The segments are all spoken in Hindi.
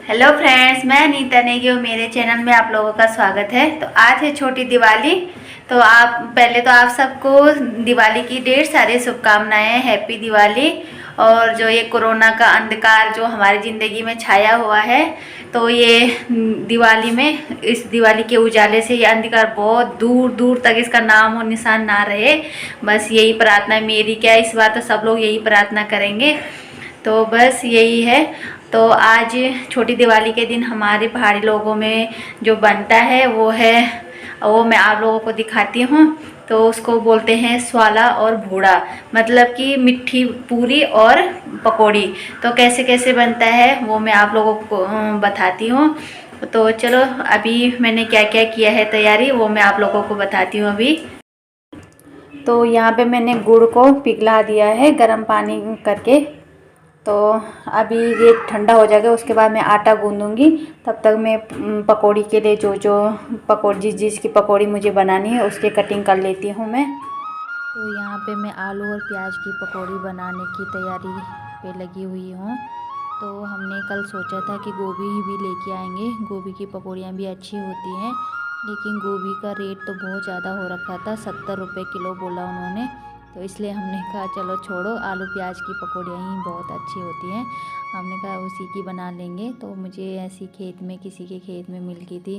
हेलो फ्रेंड्स, मैं नीता नेगी और मेरे चैनल में आप लोगों का स्वागत है। तो आज है छोटी दिवाली। तो आप सबको दिवाली की ढेर सारी शुभकामनाएं। हैप्पी दिवाली। और जो ये कोरोना का अंधकार जो हमारी ज़िंदगी में छाया हुआ है, तो ये दिवाली में, इस दिवाली के उजाले से ये अंधकार बहुत दूर दूर तक इसका नाम और निशान ना रहे। बस यही प्रार्थना मेरी, क्या इस बार तो सब लोग यही प्रार्थना करेंगे। तो बस यही है। तो आज छोटी दिवाली के दिन हमारे पहाड़ी लोगों में जो बनता है वो मैं आप लोगों को दिखाती हूँ। तो उसको बोलते हैं स्वाला और भूड़ा, मतलब कि मिट्टी पूरी और पकौड़ी। तो कैसे कैसे बनता है वो मैं आप लोगों को बताती हूँ। तो चलो, अभी मैंने क्या क्या किया है तैयारी, वो मैं आप लोगों को बताती हूँ अभी। तो यहाँ पे मैंने गुड़ को पिघला दिया है गर्म पानी करके। तो अभी ये ठंडा हो जाएगा, उसके बाद मैं आटा गूंदूंगी। तब तक मैं पकौड़ी के लिए जो जो पकौड़ी जिसकी पकौड़ी मुझे बनानी है उसकी कटिंग कर लेती हूँ मैं। तो यहाँ पे मैं आलू और प्याज की पकौड़ी बनाने की तैयारी पे लगी हुई हूँ। तो हमने कल सोचा था कि गोभी भी लेके आएंगे, गोभी की पकौड़ियाँ भी अच्छी होती हैं। लेकिन गोभी का रेट तो बहुत ज़्यादा हो रखा था, 70 रुपये किलो बोला उन्होंने। तो इसलिए हमने कहा चलो छोड़ो, आलू प्याज की पकौड़ियाँ ही बहुत अच्छी होती हैं। हमने कहा उसी की बना लेंगे। तो मुझे ऐसी खेत में, किसी के खेत में मिल गई थी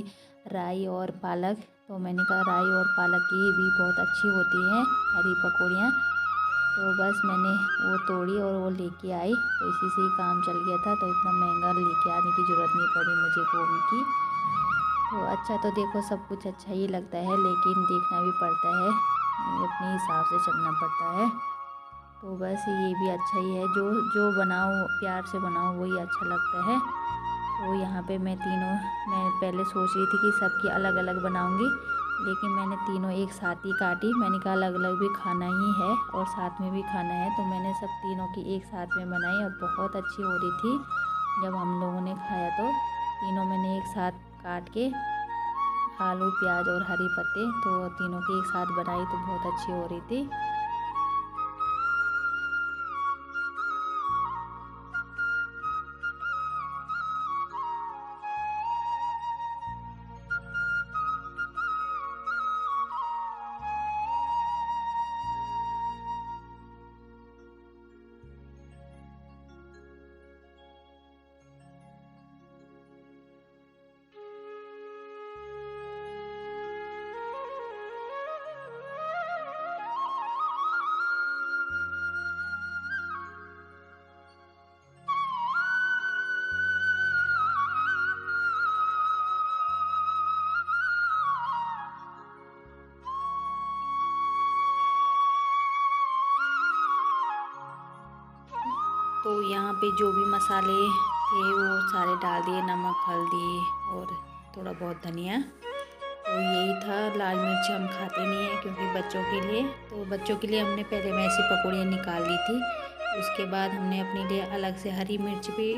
राई और पालक। तो मैंने कहा राई और पालक की भी बहुत अच्छी होती हैं हरी पकौड़ियाँ। तो बस मैंने वो तोड़ी और वो लेके आई। तो इसी से ही काम चल गया था, तो इतना महंगा लेके आने की ज़रूरत नहीं पड़ी मुझे गोभी की। तो अच्छा, तो देखो सब कुछ अच्छा ही लगता है, लेकिन देखना भी पड़ता है, अपने हिसाब से चलना पड़ता है। तो बस ये भी अच्छा ही है, जो जो बनाओ प्यार से बनाओ वही अच्छा लगता है। तो यहाँ पे मैं पहले सोच रही थी कि सबकी अलग अलग बनाऊंगी, लेकिन मैंने तीनों एक साथ ही काटी। मैंने कहा अलग अलग भी खाना ही है और साथ में भी खाना है, तो मैंने सब तीनों की एक साथ में बनाई और बहुत अच्छी हो रही थी। जब हम लोगों ने खाया तो तीनों मैंने एक साथ काट के, आलू प्याज और हरी पत्ते, तो तीनों की एक साथ बनाई तो बहुत अच्छी हो रही थी। तो यहाँ पे जो भी मसाले थे वो सारे डाल दिए, नमक हल्दी और थोड़ा बहुत धनिया। तो यही था। लाल मिर्च हम खाते नहीं हैं क्योंकि बच्चों के लिए, तो बच्चों के लिए हमने पहले वैसी पकौड़ियाँ निकाल दी थी। उसके बाद हमने अपने लिए अलग से हरी मिर्च भी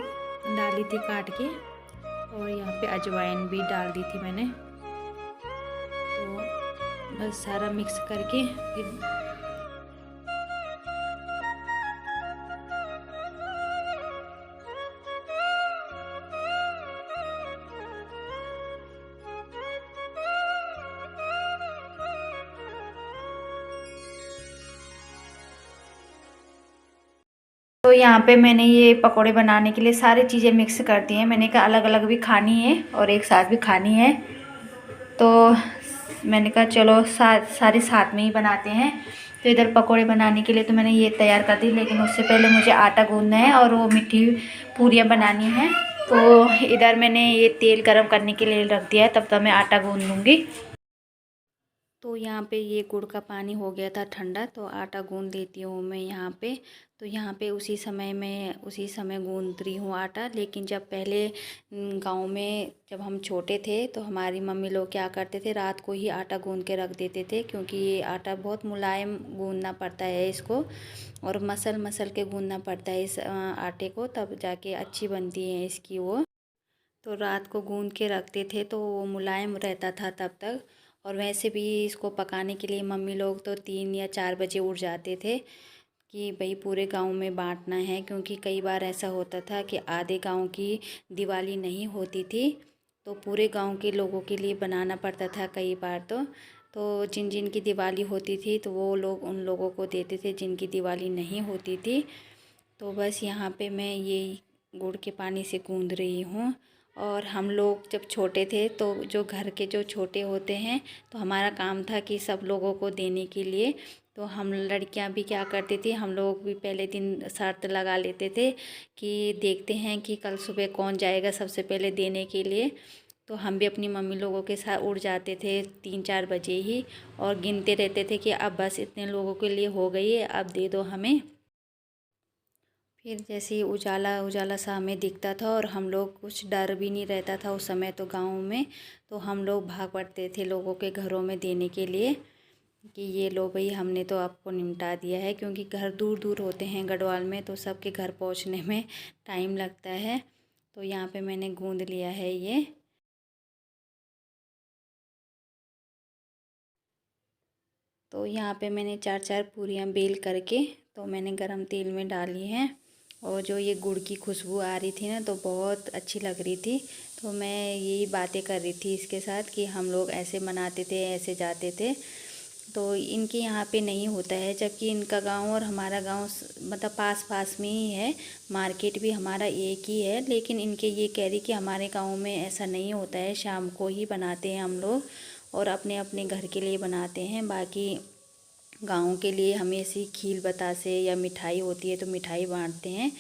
डाली थी काट के, और यहाँ पे अजवाइन भी डाल दी थी मैंने। तो बस सारा मिक्स करके फिर तो यहाँ पे मैंने ये पकोड़े बनाने के लिए सारी चीज़ें मिक्स कर दी हैं। मैंने कहा अलग अलग भी खानी है और एक साथ भी खानी है। तो मैंने कहा चलो सारी साथ में ही बनाते हैं। तो इधर पकोड़े बनाने के लिए तो मैंने ये तैयार कर दी, लेकिन उससे पहले मुझे आटा गूंदना है और वो मिट्टी पूरियाँ बनानी है। तो इधर मैंने ये तेल गरम करने के लिए रख दिया है, तब तक मैं आटा गूंद लूँगी। तो यहाँ पे ये गुड़ का पानी हो गया था ठंडा, तो आटा गूंद देती हूँ मैं यहाँ पे। तो यहाँ पे उसी समय गूंद रही हूँ आटा। लेकिन जब पहले गांव में जब हम छोटे थे तो हमारी मम्मी लोग क्या करते थे, रात को ही आटा गूंद के रख देते थे, क्योंकि ये आटा बहुत मुलायम गूंदना पड़ता है इसको, और मसल मसल के गूंदना पड़ता है इस आटे को, तब जाके अच्छी बनती है इसकी वो। तो रात को गूंद के रखते थे तो वो मुलायम रहता था तब तक। और वैसे भी इसको पकाने के लिए मम्मी लोग तो 3 या 4 बजे उठ जाते थे। कि भाई पूरे गांव में बांटना है, क्योंकि कई बार ऐसा होता था कि आधे गांव की दिवाली नहीं होती थी तो पूरे गांव के लोगों के लिए बनाना पड़ता था कई बार। तो जिन जिन की दिवाली होती थी तो वो लोग उन लोगों को देते थे जिनकी दिवाली नहीं होती थी। तो बस यहाँ पे मैं ये गुड़ के पानी से गूंद रही हूँ। और हम लोग जब छोटे थे तो जो घर के जो छोटे होते हैं तो हमारा काम था कि सब लोगों को देने के लिए। तो हम लड़कियां भी क्या करती थी, हम लोग भी पहले दिन शर्त लगा लेते थे कि देखते हैं कि कल सुबह कौन जाएगा सबसे पहले देने के लिए। तो हम भी अपनी मम्मी लोगों के साथ उठ जाते थे 3-4 बजे ही और गिनते रहते थे कि अब बस इतने लोगों के लिए हो गई है, अब दे दो हमें। फिर जैसे ही उजाला उजाला सा हमें दिखता था और हम लोग कुछ डर भी नहीं रहता था उस समय तो गाँव में। तो हम लोग भाग पड़ते थे लोगों के घरों में देने के लिए कि ये लो भाई हमने तो आपको निपटा दिया है, क्योंकि घर दूर दूर होते हैं गढ़वाल में तो सबके घर पहुंचने में टाइम लगता है। तो यहाँ पे मैंने गूंद लिया है ये। तो यहाँ पे मैंने 4-4 पूरियाँ बेल करके तो मैंने गरम तेल में डाली हैं। और जो ये गुड़ की खुशबू आ रही थी ना तो बहुत अच्छी लग रही थी। तो मैं यही बातें कर रही थी इसके साथ कि हम लोग ऐसे मनाते थे, ऐसे जाते थे। तो इनके यहाँ पे नहीं होता है, जबकि इनका गांव और हमारा गांव मतलब पास पास में ही है, मार्केट भी हमारा एक ही है। लेकिन इनके ये कह रही कि हमारे गांव में ऐसा नहीं होता है, शाम को ही बनाते हैं हम लोग और अपने अपने घर के लिए बनाते हैं। बाकी गाँव के लिए हमें ऐसी खील बतासे या मिठाई होती है तो मिठाई बांटते हैं,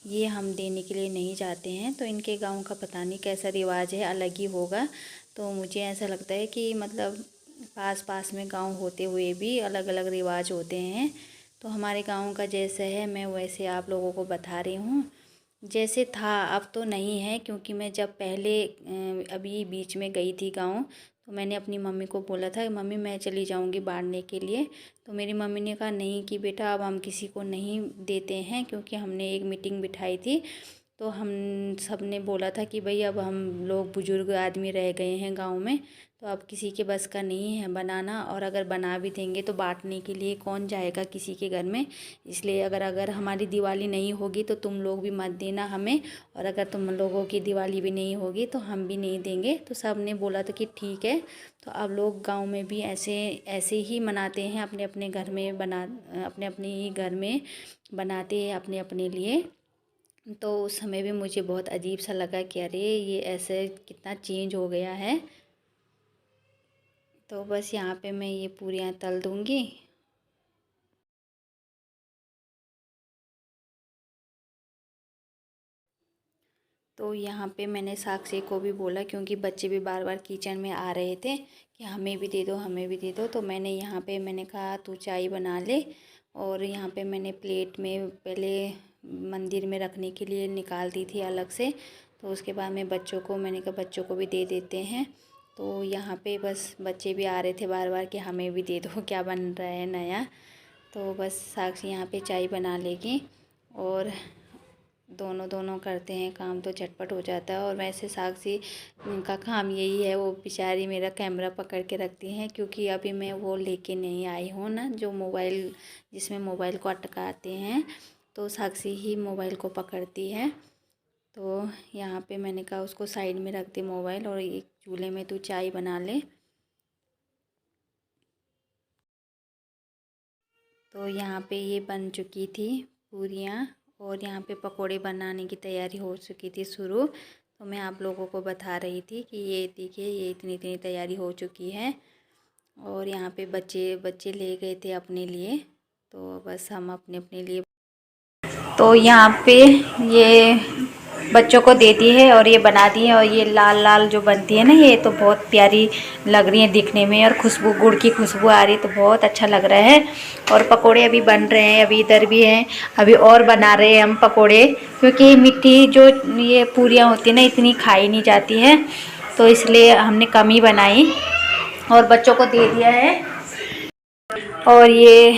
ये हम देने के लिए नहीं जाते हैं। तो इनके गांव का पता नहीं कैसा रिवाज है, अलग ही होगा। तो मुझे ऐसा लगता है कि मतलब पास पास में गांव होते हुए भी अलग अलग रिवाज होते हैं। तो हमारे गांव का जैसा है मैं वैसे आप लोगों को बता रही हूँ। जैसे था अब तो नहीं है, क्योंकि मैं जब पहले अभी बीच में गई थी गांव तो मैंने अपनी मम्मी को बोला था कि मम्मी मैं चली जाऊंगी बाढ़ने के लिए। तो मेरी मम्मी ने कहा नहीं कि बेटा अब हम किसी को नहीं देते हैं, क्योंकि हमने एक मीटिंग बिठाई थी तो हम सब ने बोला था कि भाई अब हम लोग बुजुर्ग आदमी रह गए हैं गांव में तो अब किसी के बस का नहीं है बनाना, और अगर बना भी देंगे तो बांटने के लिए कौन जाएगा किसी के घर में। इसलिए अगर अगर हमारी दिवाली नहीं होगी तो तुम लोग भी मत देना हमें, और अगर तुम लोगों की दिवाली भी नहीं होगी तो हम भी नहीं देंगे। तो सब ने बोला था कि ठीक है। तो अब लोग गांव में भी ऐसे ऐसे ही मनाते हैं, अपने अपने घर में अपने अपने ही घर में बनाते हैं अपने अपने लिए। तो उस समय भी मुझे बहुत अजीब सा लगा कि अरे ये ऐसे कितना चेंज हो गया है। तो बस यहाँ पे मैं ये पूरियाँ तल दूँगी। तो यहाँ पे मैंने साक्षी को भी बोला, क्योंकि बच्चे भी बार बार किचन में आ रहे थे कि हमें भी दे दो हमें भी दे दो। तो मैंने यहाँ पे मैंने कहा तू चाय बना ले। और यहाँ पे मैंने प्लेट में पहले मंदिर में रखने के लिए निकाल दी थी अलग से। तो उसके बाद में बच्चों को मैंने कहा बच्चों को भी दे देते हैं। तो यहाँ पे बस बच्चे भी आ रहे थे बार बार कि हमें भी दे दो क्या बन रहा है नया। तो बस साक्षी यहाँ पे चाय बना लेगी और दोनों दोनों करते हैं काम तो झटपट हो जाता है। और वैसे साक्षी का काम यही है, वो बेचारी मेरा कैमरा पकड़ के रखती हैं, क्योंकि अभी मैं वो लेके नहीं आई हूँ ना जो मोबाइल जिसमें मोबाइल को अटकाते हैं, तो साक्षी ही मोबाइल को पकड़ती है। तो यहाँ पे मैंने कहा उसको साइड में रख दे मोबाइल और एक चूल्हे में तू चाय बना ले। तो यहाँ पे ये बन चुकी थी पूरियाँ और यहाँ पे पकोड़े बनाने की तैयारी हो चुकी थी शुरू। तो मैं आप लोगों को बता रही थी कि ये देखिए ये इतनी इतनी तैयारी हो चुकी है। और यहाँ पे बच्चे बच्चे ले गए थे अपने लिए, तो बस हम अपने अपने लिए। तो यहाँ पे ये बच्चों को देती है और ये बना दी है। और ये लाल लाल जो बनती है ना ये तो बहुत प्यारी लग रही है दिखने में, और खुशबू गुड़ की खुशबू आ रही है तो बहुत अच्छा लग रहा है। और पकोड़े अभी बन रहे हैं, अभी इधर भी हैं, अभी और बना रहे हैं हम पकोड़े, क्योंकि मिट्टी जो ये पूरियाँ होती है ना इतनी खाई नहीं जाती है तो इसलिए हमने कम ही बनाई और बच्चों को दे दिया है। और ये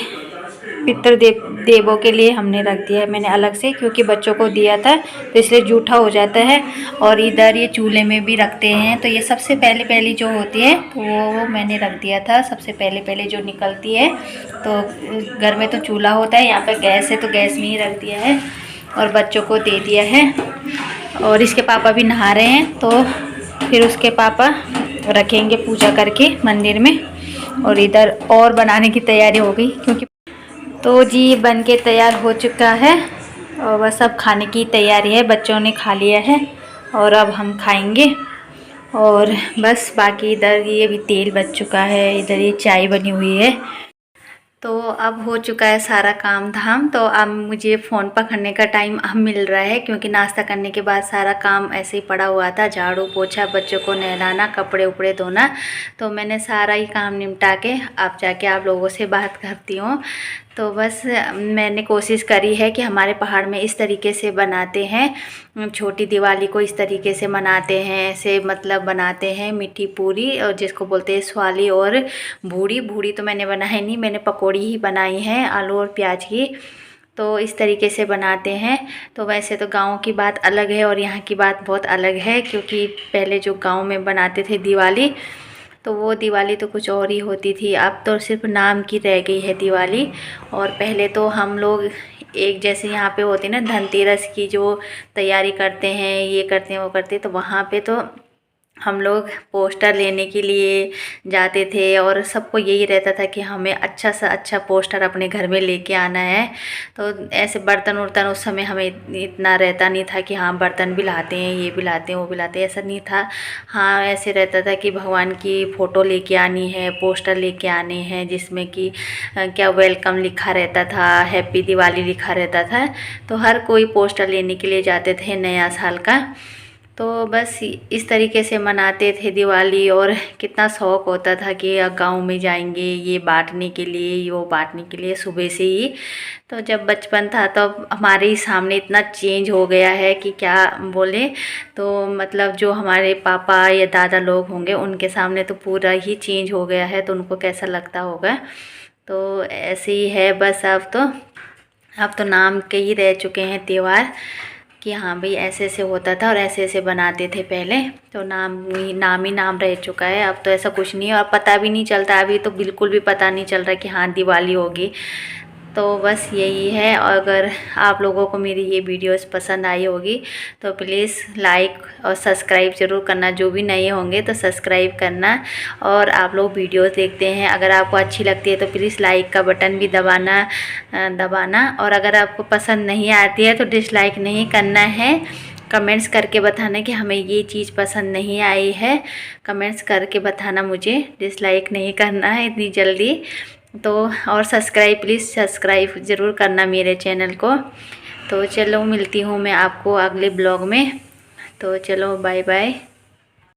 देवों के लिए हमने रख दिया है मैंने अलग से, क्योंकि बच्चों को दिया था तो इसलिए जूठा हो जाता है। और इधर ये चूल्हे में भी रखते हैं, तो ये सबसे पहले जो होती है तो वो मैंने रख दिया था सबसे पहले जो निकलती है। तो घर में तो चूल्हा होता है, यहाँ पे गैस है तो गैस में ही रख दिया है और बच्चों को दे दिया है। और इसके पापा भी नहा रहे हैं, तो फिर उसके पापा रखेंगे पूजा करके मंदिर में। और इधर और बनाने की तैयारी हो गई, क्योंकि तो जी बन के तैयार हो चुका है और बस अब खाने की तैयारी है। बच्चों ने खा लिया है और अब हम खाएंगे। और बस बाकी इधर ये भी तेल बच चुका है, इधर ये चाय बनी हुई है। तो अब हो चुका है सारा काम धाम। तो अब मुझे फ़ोन पकड़ने का टाइम अब मिल रहा है, क्योंकि नाश्ता करने के बाद सारा काम ऐसे ही पड़ा हुआ था, झाड़ू पोछा, बच्चों को नहलाना, कपड़े उपड़े धोना। तो मैंने सारा ही काम निपटा के अब जाके आप लोगों से बात करती हूँ। तो बस मैंने कोशिश करी है कि हमारे पहाड़ में इस तरीके से बनाते हैं, छोटी दिवाली को इस तरीके से मनाते हैं। ऐसे मतलब बनाते हैं मीठी पूरी, और जिसको बोलते हैं स्वाली और बूड़ी तो मैंने बनाई नहीं, मैंने पकौड़ी ही बनाई है आलू और प्याज की। तो इस तरीके से बनाते हैं। तो वैसे तो गांव की बात अलग है और यहाँ की बात बहुत अलग है, क्योंकि पहले जो गांव में बनाते थे दिवाली, तो वो दिवाली तो कुछ और ही होती थी। अब तो सिर्फ नाम की रह गई है दिवाली। और पहले तो हम लोग एक जैसे यहाँ पे होती ना धनतेरस की जो तैयारी करते हैं, ये करते हैं वो करते हैं, तो वहाँ पे तो हम लोग पोस्टर लेने के लिए जाते थे और सबको यही रहता था कि हमें अच्छा सा अच्छा पोस्टर अपने घर में लेके आना है। तो ऐसे बर्तन वर्तन उस समय हमें इतना रहता नहीं था कि हाँ बर्तन भी लाते हैं, ये भी लाते हैं, वो भी लाते हैं, ऐसा नहीं था। हाँ ऐसे रहता था कि भगवान की फ़ोटो लेके आनी है, पोस्टर लेके आने हैं, जिसमें कि क्या वेलकम लिखा रहता था, हैप्पी दिवाली लिखा रहता था। तो हर कोई पोस्टर लेने के लिए जाते थे नया साल का। तो बस इस तरीके से मनाते थे दिवाली। और कितना शौक़ होता था कि गांव में जाएंगे ये बांटने के लिए, वो बांटने के लिए सुबह से ही। तो जब बचपन था तो हमारे ही सामने इतना चेंज हो गया है कि क्या बोले। तो मतलब जो हमारे पापा या दादा लोग होंगे उनके सामने तो पूरा ही चेंज हो गया है, तो उनको कैसा लगता होगा। तो ऐसे ही है बस। अब तो नाम के ही रह चुके हैं त्यौहार कि हाँ भाई ऐसे ऐसे होता था और ऐसे ऐसे बनाते थे पहले। तो नाम ही नाम रह चुका है। अब तो ऐसा कुछ नहीं है और पता भी नहीं चलता। अभी तो बिल्कुल भी पता नहीं चल रहा कि हाँ दिवाली होगी। तो बस यही है। और अगर आप लोगों को मेरी ये वीडियोस पसंद आई होगी तो प्लीज़ लाइक और सब्सक्राइब ज़रूर करना। जो भी नए होंगे तो सब्सक्राइब करना। और आप लोग वीडियोस देखते हैं, अगर आपको अच्छी लगती है तो प्लीज़ लाइक का बटन भी दबाना। और अगर आपको पसंद नहीं आती है तो डिसलाइक नहीं करना है, कमेंट्स करके बताना कि हमें ये चीज़ पसंद नहीं आई है। कमेंट्स करके बताना मुझे, डिसलाइक नहीं करना है इतनी जल्दी। तो और सब्सक्राइब प्लीज़ सब्सक्राइब ज़रूर करना मेरे चैनल को। तो चलो मिलती हूँ मैं आपको अगले ब्लॉग में। तो चलो बाय बाय।